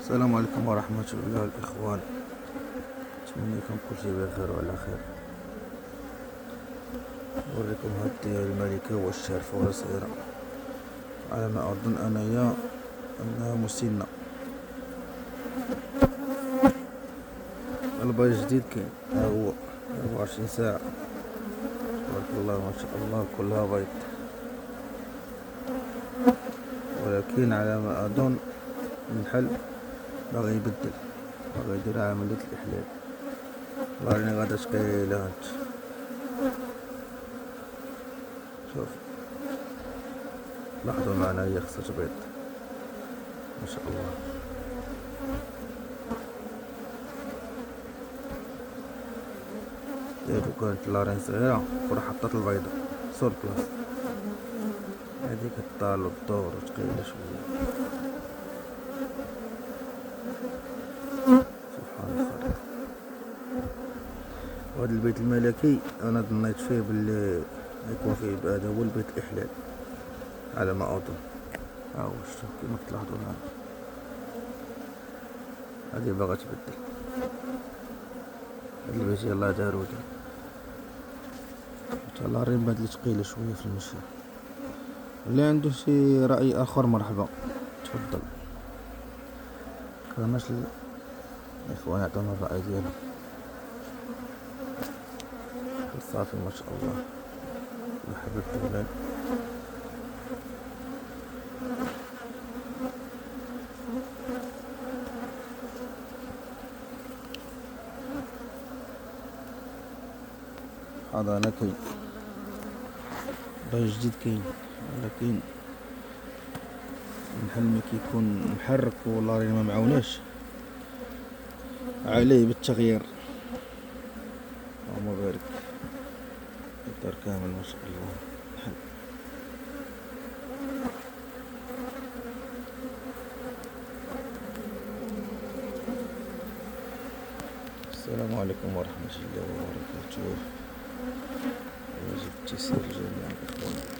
السلام عليكم ورحمة الله الإخوان. أتمنى يكون كل شيء بخير وعلى خير. نوريكم هاد الديار الملكة والشهر فورا صغيرة، على ما أظن أنايا أنها مسنة. البيض جديد كاين، ها هو 24 ساعة، تبارك الله ما شاء الله كلها بيض. ولكن على ما أظن المحل باغي يبدل، باغي يدير عملية الإحلال. الله راني غادا تقيلة هانت. شوف لاحظوا معنا، هي خصها تبيض ما شاء الله. دابا كانت لارين صغيرة ورا حطات البيضة سور بلاص، هادي كطال والدور وتقيلة شوية. سبحان الخالق. وهذا البيت الملكي انا ظنيت فيه باللي يكون فيه هذا هو البيت الاحلال على ما اظن. ها هو شوف كيما تلاحظوا معنا، هذه باغا تبدل. هاد البيت يلاه دارو تا لارين بهاد اللي ثقيله شويه في المشي. اللي عنده شي راي اخر مرحبا تفضل. كرهناش الاخوان يعطونا الراي ديالهم. صافي ما شاء الله محبة الولاد. حضانة كاين، بيت جديد كاين، ولكن المحل ملي كيكون محرك واللارين ما معاوناش عليه بالتغيير. اللهم بارك، الدار كامل ما شاء الله محل. السلام عليكم ورحمة الله وبركاته. واجب التيسير لجميع الإخوان.